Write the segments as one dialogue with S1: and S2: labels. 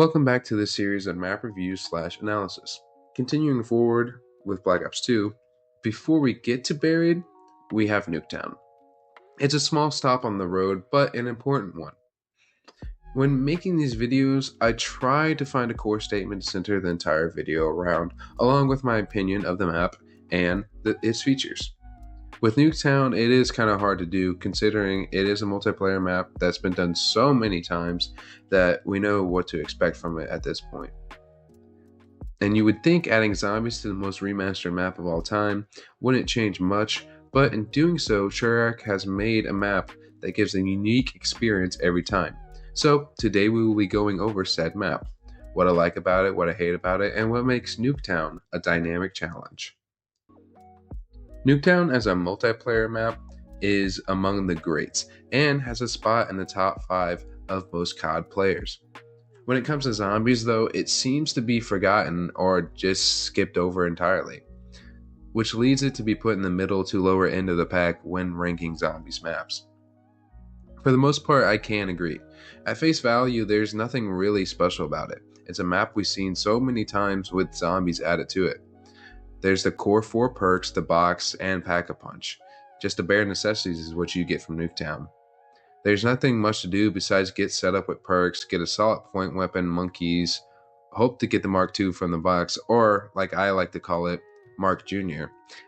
S1: Welcome back to this series of map reviews / analysis. Continuing forward with Black Ops 2, before we get to Buried, we have Nuketown. It's a small stop on the road, but an important one. When making these videos, I try to find a core statement to center the entire video around, along with my opinion of the map and its features. With Nuketown, it is kind of hard to do considering it is a multiplayer map that's been done so many times that we know what to expect from it at this point. And you would think adding zombies to the most remastered map of all time wouldn't change much, but in doing so, Shurak has made a map that gives a unique experience every time. So today we will be going over said map, what I like about it, what I hate about it, and what makes Nuketown a dynamic challenge. Nuketown as a multiplayer map is among the greats and has a spot in the top 5 of most COD players. When it comes to zombies though, it seems to be forgotten or just skipped over entirely, which leads it to be put in the middle to lower end of the pack when ranking zombies maps. For the most part, I can agree. At face value, there's nothing really special about it. It's a map we've seen so many times with zombies added to it. There's the core 4 perks, the box, and Pack-a-Punch. Just the bare necessities is what you get from Nuketown. There's nothing much to do besides get set up with perks, get a solid point weapon, monkeys, hope to get the Mark II from the box, or like I like to call it, Mark Jr.,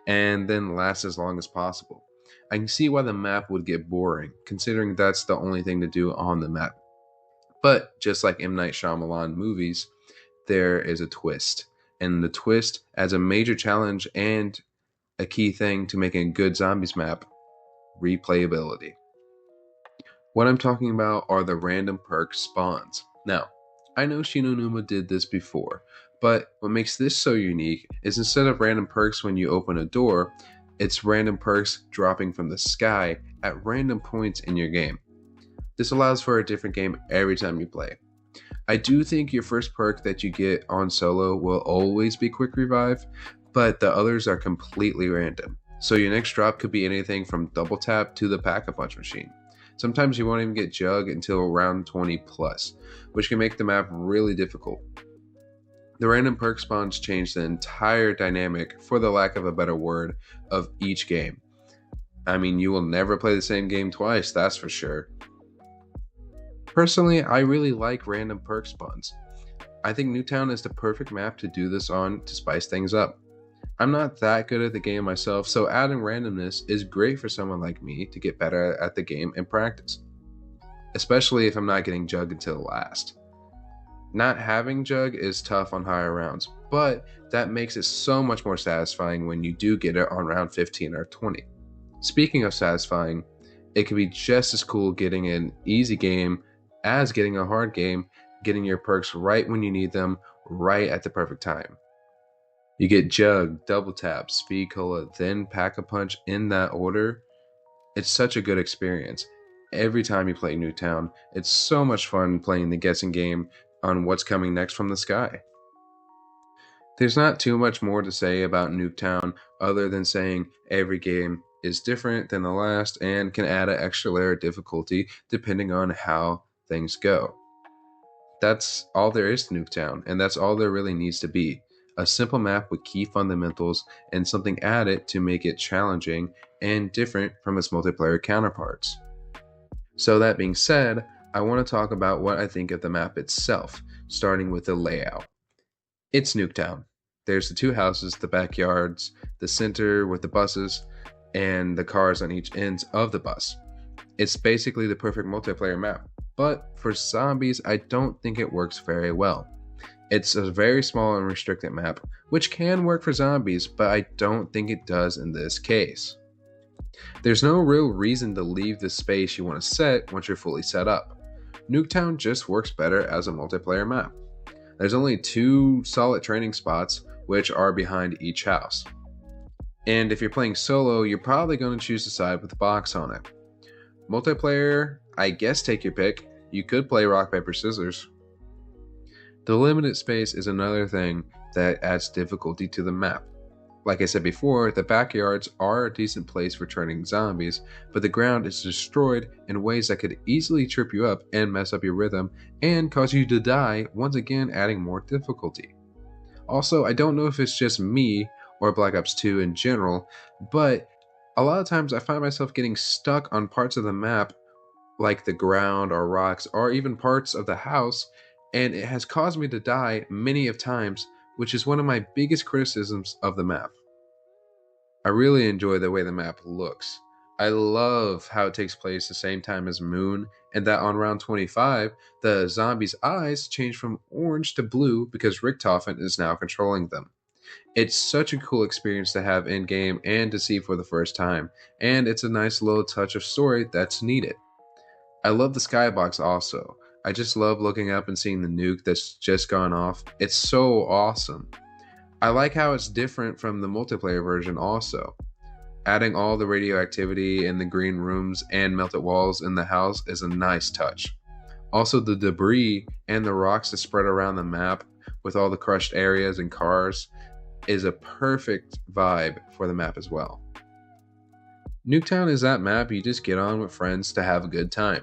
S1: and then last as long as possible. I can see why the map would get boring, considering that's the only thing to do on the map. But just like M. Night Shyamalan movies, there is a twist. And the twist adds a major challenge and a key thing to making a good zombies map: replayability. What I'm talking about are the random perk spawns. Now, I know Shinonuma did this before, but what makes this so unique is instead of random perks when you open a door, it's random perks dropping from the sky at random points in your game. This allows for a different game every time you play. I do think your first perk that you get on solo will always be Quick Revive, but the others are completely random. So your next drop could be anything from Double Tap to the Pack-a-Punch machine. Sometimes you won't even get Jug until round 20 plus, which can make the map really difficult. The random perk spawns change the entire dynamic, for the lack of a better word, of each game. I mean, you will never play the same game twice, that's for sure. Personally, I really like random perk spawns. I think Nuketown is the perfect map to do this on to spice things up. I'm not that good at the game myself, so adding randomness is great for someone like me to get better at the game and practice. Especially if I'm not getting Jug until last. Not having Jug is tough on higher rounds, but that makes it so much more satisfying when you do get it on round 15 or 20. Speaking of satisfying, it can be just as cool getting an easy game as getting a hard game, getting your perks right when you need them, right at the perfect time. You get Jug, Double Tap, Speed Cola, then Pack-a-Punch in that order. It's such a good experience. Every time you play Nuketown, it's so much fun playing the guessing game on what's coming next from the sky. There's not too much more to say about Nuketown other than saying every game is different than the last and can add an extra layer of difficulty depending on how things go. That's all there is to Nuketown, and that's all there really needs to be. A simple map with key fundamentals and something added to make it challenging and different from its multiplayer counterparts. So that being said, I want to talk about what I think of the map itself, starting with the layout. It's Nuketown. There's the 2 houses, the backyards, the center with the buses, and the cars on each ends of the bus. It's basically the perfect multiplayer map. But for zombies, I don't think it works very well. It's a very small and restricted map, which can work for zombies, but I don't think it does in this case. There's no real reason to leave the space you want to set once you're fully set up. Nuketown just works better as a multiplayer map. There's only 2 solid training spots, which are behind each house. And if you're playing solo, you're probably going to choose the side with the box on it. Multiplayer, I guess take your pick. You could play rock, paper, scissors. The limited space is another thing that adds difficulty to the map. Like I said before, the backyards are a decent place for turning zombies, but the ground is destroyed in ways that could easily trip you up and mess up your rhythm and cause you to die, once again adding more difficulty. Also, I don't know if it's just me or Black Ops 2 in general, but a lot of times I find myself getting stuck on parts of the map, like the ground or rocks, or even parts of the house, and it has caused me to die many of times, which is one of my biggest criticisms of the map. I really enjoy the way the map looks. I love how it takes place the same time as Moon, and that on round 25, the zombies' eyes change from orange to blue because Richtofen is now controlling them. It's such a cool experience to have in game and to see for the first time, and it's a nice little touch of story that's needed. I love the skybox also. I just love looking up and seeing the nuke that's just gone off. It's so awesome. I like how it's different from the multiplayer version also. Adding all the radioactivity in the green rooms and melted walls in the house is a nice touch. Also, the debris and the rocks that spread around the map with all the crushed areas and cars is a perfect vibe for the map as well. Nuketown is that map you just get on with friends to have a good time.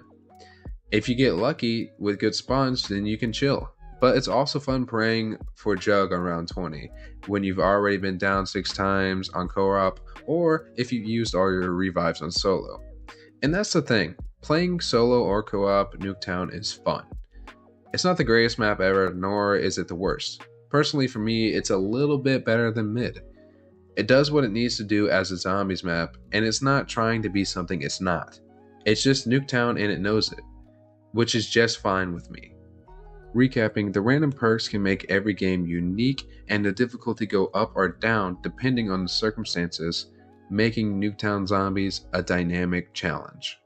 S1: If you get lucky with good spawns, then you can chill. But it's also fun praying for Jug on round 20 when you've already been down 6 times on co-op, or if you've used all your revives on solo. And that's the thing, playing solo or co-op Nuketown is fun. It's not the greatest map ever, nor is it the worst. Personally for me, it's a little bit better than mid. It does what it needs to do as a zombies map, and it's not trying to be something it's not. It's just Nuketown and it knows it, which is just fine with me. Recapping, the random perks can make every game unique and the difficulty go up or down depending on the circumstances, making Nuketown Zombies a dynamic challenge.